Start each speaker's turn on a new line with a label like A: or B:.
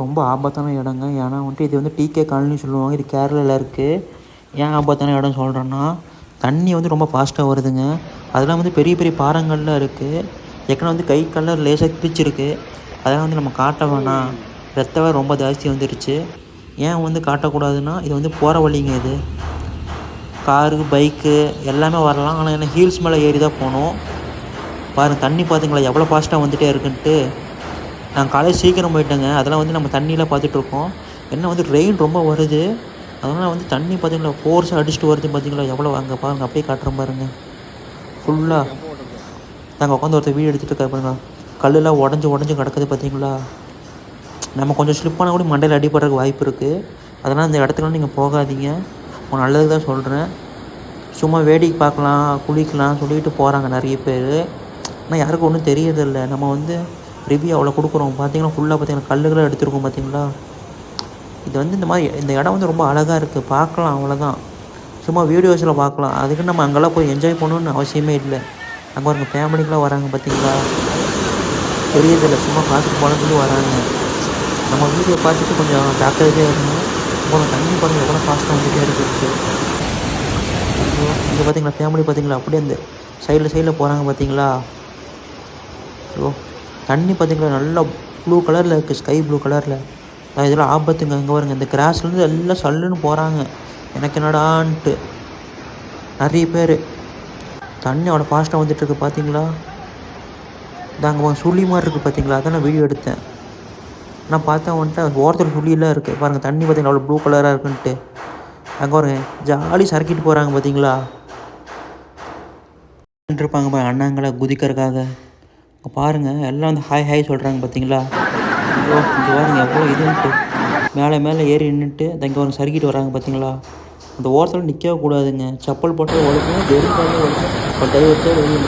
A: ரொம்ப ஆபத்தான இடங்க. ஏன்னா வந்துட்டு இது வந்து டிகே காலனின்னு சொல்லுவாங்க. இது கேரளால இருக்குது. ஏன் ஆபத்தான இடம் சொல்கிறேன்னா, தண்ணி வந்து ரொம்ப ஃபாஸ்ட்டாக வருதுங்க. அதெல்லாம் வந்து பெரிய பெரிய பாறைங்கள்லாம் இருக்குது. ஏற்கனவே வந்து கை கால்லாம் லேசாக கிழிச்சிருக்கு. அதெல்லாம் வந்து நம்ம காட்ட வேணாம். ரத்த வேற ரொம்ப ஜாஸ்தி வந்துருச்சு. ஏன் வந்து காட்டக்கூடாதுன்னா, இது வந்து போகிற வழிங்க இது. காரு, பைக்கு எல்லாமே வரலாம். ஆனால் என்ன ஹீல்ஸ் மேலே ஏறி தான் போகணும். பாருங்க தண்ணி பார்த்தீங்களா எவ்வளோ ஃபாஸ்ட்டாக வந்துகிட்டே இருக்குன்ட்டு. நான் காலையில் சீக்கிரம் போயிட்டேங்க. அதெல்லாம் வந்து நம்ம தண்ணியில் பார்த்துட்ருக்கோம். என்ன வந்து ரெயின் ரொம்ப வருது. அதனால் வந்து தண்ணி பார்த்தீங்களா ஃபோர்ஸாக அடிச்சுட்டு வருது பார்த்தீங்களா எவ்வளோ. அங்கே பாருங்கள் அப்படியே காட்டுறேன் பாருங்கள். ஃபுல்லாக நாங்கள் உட்காந்து ஒருத்தர் வீடு எடுத்துகிட்டு இருக்காரு பாருங்க. கல்லெலாம் உடஞ்சி கிடக்குது பார்த்தீங்களா. நம்ம கொஞ்சம் ஸ்லிப்பானால் கூட மண்டையில் அடிபடுறதுக்கு வாய்ப்பு இருக்குது. அதனால் அந்த இடத்துக்குலாம் நீங்கள் போகாதீங்க. நல்லது தான் சொல்கிறேன். சும்மா வேடிக்கை பார்க்கலாம், குளிக்கலாம் சொல்லிட்டு போகிறாங்க நிறைய பேர். ஆனால் யாருக்கும் ஒன்றும் தெரியறதில்ல. நம்ம வந்து ரிவ்யூ அவ்வளோ கொடுக்குறோம். பார்த்தீங்கன்னா ஃபுல்லாக பார்த்தீங்கன்னா கல்லுகளாக எடுத்துருக்கோம் பார்த்தீங்களா. இது வந்து இந்த இடம் வந்து ரொம்ப அழகாக இருக்குது. பார்க்கலாம் அவ்வளோதான். சும்மா வீடியோஸில் பார்க்கலாம். அதுக்கு நம்ம அங்கெல்லாம் போய் என்ஜாய் பண்ணணுன்னு அவசியமே இல்லை. அங்கே ஒரு ஃபேமிலிக்கெலாம் வராங்க பார்த்தீங்களா. தெரியறதில்ல சும்மா பார்த்துட்டு போனதுக்கு வராங்க. நம்ம வீடியோ பார்த்துட்டு கொஞ்சம் ஜாக்கிரதையாக இருக்கணும். அப்புறம் தண்ணி பாருங்கள் எவ்வளோ ஃபாஸ்ட்டாக வந்துகிட்டே இருக்குது. இங்கே பார்த்தீங்களா ஃபேமிலி பார்த்தீங்களா அப்படியே அந்த சைடில் போகிறாங்க பார்த்தீங்களா. ஐயோ தண்ணி பார்த்தீங்களா நல்லா ப்ளூ கலரில் இருக்குது. ஸ்கை ப்ளூ கலரில். இதெல்லாம் ஆபத்துங்க. இங்கே பாருங்க இந்த கிராஸ்லேருந்து எல்லாம் சல்லுன்னு போகிறாங்க. எனக்கு என்னடான்ட்டு நிறைய பேர். தண்ணி அவ்வளோ ஃபாஸ்ட்டாக வந்துட்டுருக்கு பார்த்தீங்களா. அங்கே சுழி மாதிரி இருக்குது பார்த்தீங்களா. அதான் நான் வீடியோ எடுத்தேன். நான் பார்த்தா வந்துட்டு அந்த ஓரத்தில் சுழியெல்லாம் இருக்குது பாருங்கள். தண்ணி பார்த்தீங்கன்னா அவ்வளோ ப்ளூ கலராக இருக்குன்ட்டு. அங்கே வருங்க ஜாலி சரக்கிட்டு போகிறாங்க பார்த்தீங்களா. இருப்பாங்க பாருங்க அண்ணாங்களை குதிக்கிறதுக்காக. அங்கே பாருங்கள் எல்லாம் வந்து ஹாய் ஹாய் சொல்கிறாங்க பார்த்தீங்களா. ஐயோ இங்கே பாருங்க எவ்வளோ இதுன்ட்டு மேலே ஏறி நின்றுட்டு இங்கே ஒரு சறுக்கிட்டு வராங்க பார்த்தீங்களா. அந்த ஓரத்தில் நிற்கவே கூடாதுங்க. செப்பல் போட்டு ஒழுங்கும் வெறும் ஒழுங்கும் ஒரு டைவர்ட்டே வெளியே